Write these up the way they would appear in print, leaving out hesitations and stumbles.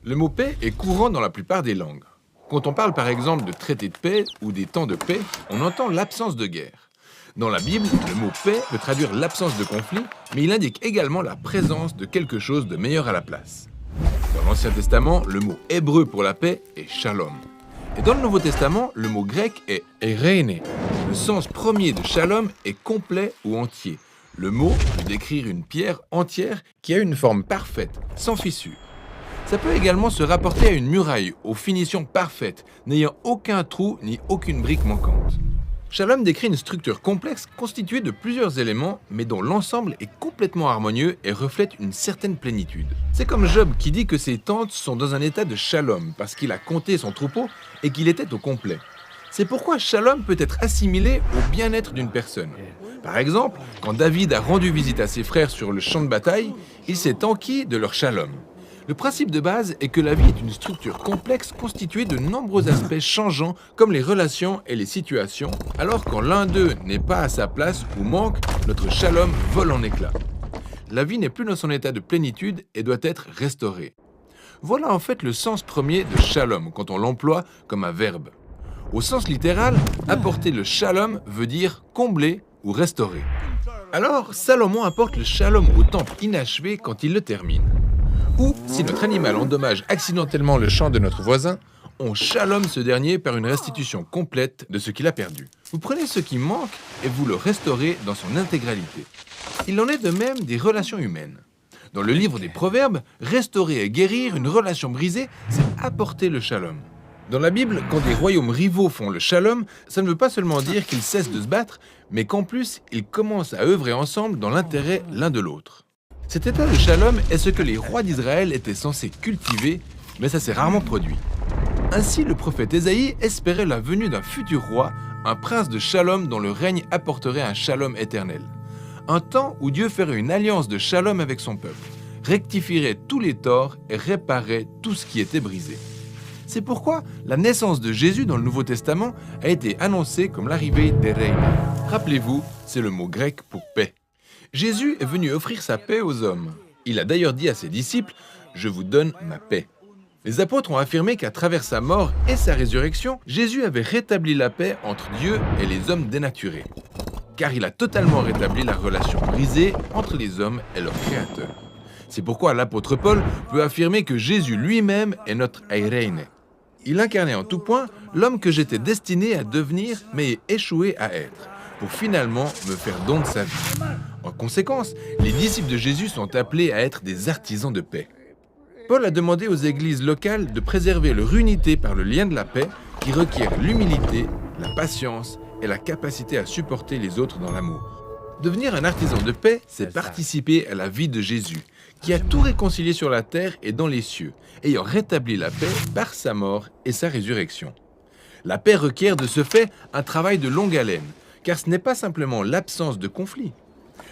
Le mot paix est courant dans la plupart des langues. Quand on parle par exemple de traité de paix ou des temps de paix, on entend l'absence de guerre. Dans la Bible, le mot paix peut traduire l'absence de conflit, mais il indique également la présence de quelque chose de meilleur à la place. Dans l'Ancien Testament, le mot hébreu pour la paix est shalom. Et dans le Nouveau Testament, le mot grec est eirene. Le sens premier de shalom est complet ou entier. Le mot peut décrire une pierre entière qui a une forme parfaite, sans fissure. Ça peut également se rapporter à une muraille aux finitions parfaites, n'ayant aucun trou ni aucune brique manquante. Shalom décrit une structure complexe constituée de plusieurs éléments, mais dont l'ensemble est complètement harmonieux et reflète une certaine plénitude. C'est comme Job qui dit que ses tentes sont dans un état de shalom parce qu'il a compté son troupeau et qu'il était au complet. C'est pourquoi shalom peut être assimilé au bien-être d'une personne. Par exemple, quand David a rendu visite à ses frères sur le champ de bataille, il s'est enquis de leur shalom. Le principe de base est que la vie est une structure complexe constituée de nombreux aspects changeants comme les relations et les situations, alors quand l'un d'eux n'est pas à sa place ou manque, notre shalom vole en éclats. La vie n'est plus dans son état de plénitude et doit être restaurée. Voilà en fait le sens premier de shalom quand on l'emploie comme un verbe. Au sens littéral, apporter le shalom veut dire combler ou restaurer. Alors, Salomon apporte le shalom au temple inachevé quand il le termine. Ou, si notre animal endommage accidentellement le champ de notre voisin, on shalom ce dernier par une restitution complète de ce qu'il a perdu. Vous prenez ce qui manque et vous le restaurez dans son intégralité. Il en est de même des relations humaines. Dans le livre des Proverbes, restaurer et guérir une relation brisée, c'est apporter le shalom. Dans la Bible, quand des royaumes rivaux font le shalom, ça ne veut pas seulement dire qu'ils cessent de se battre, mais qu'en plus, ils commencent à œuvrer ensemble dans l'intérêt l'un de l'autre. Cet état de shalom est ce que les rois d'Israël étaient censés cultiver, mais ça s'est rarement produit. Ainsi, le prophète Ésaïe espérait la venue d'un futur roi, un prince de shalom dont le règne apporterait un shalom éternel. Un temps où Dieu ferait une alliance de shalom avec son peuple, rectifierait tous les torts et réparerait tout ce qui était brisé. C'est pourquoi la naissance de Jésus dans le Nouveau Testament a été annoncée comme l'arrivée d'Eirene. Rappelez-vous, c'est le mot grec pour paix. Jésus est venu offrir sa paix aux hommes. Il a d'ailleurs dit à ses disciples « Je vous donne ma paix ». Les apôtres ont affirmé qu'à travers sa mort et sa résurrection, Jésus avait rétabli la paix entre Dieu et les hommes dénaturés. Car il a totalement rétabli la relation brisée entre les hommes et leur Créateur. C'est pourquoi l'apôtre Paul peut affirmer que Jésus lui-même est notre eirene. Il incarnait en tout point l'homme que j'étais destiné à devenir mais ai échoué à être, pour finalement me faire don de sa vie. En conséquence, les disciples de Jésus sont appelés à être des artisans de paix. Paul a demandé aux églises locales de préserver leur unité par le lien de la paix qui requiert l'humilité, la patience et la capacité à supporter les autres dans l'amour. Devenir un artisan de paix, c'est participer à la vie de Jésus, qui a tout réconcilié sur la terre et dans les cieux, ayant rétabli la paix par sa mort et sa résurrection. La paix requiert de ce fait un travail de longue haleine, car ce n'est pas simplement l'absence de conflit.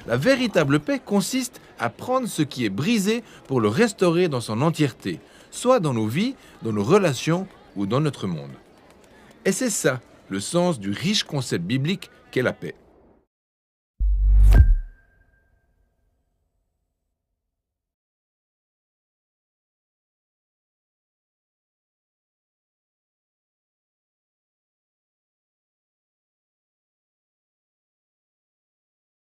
La véritable paix consiste à prendre ce qui est brisé pour le restaurer dans son entièreté, soit dans nos vies, dans nos relations ou dans notre monde. Et c'est ça, le sens du riche concept biblique qu'est la paix.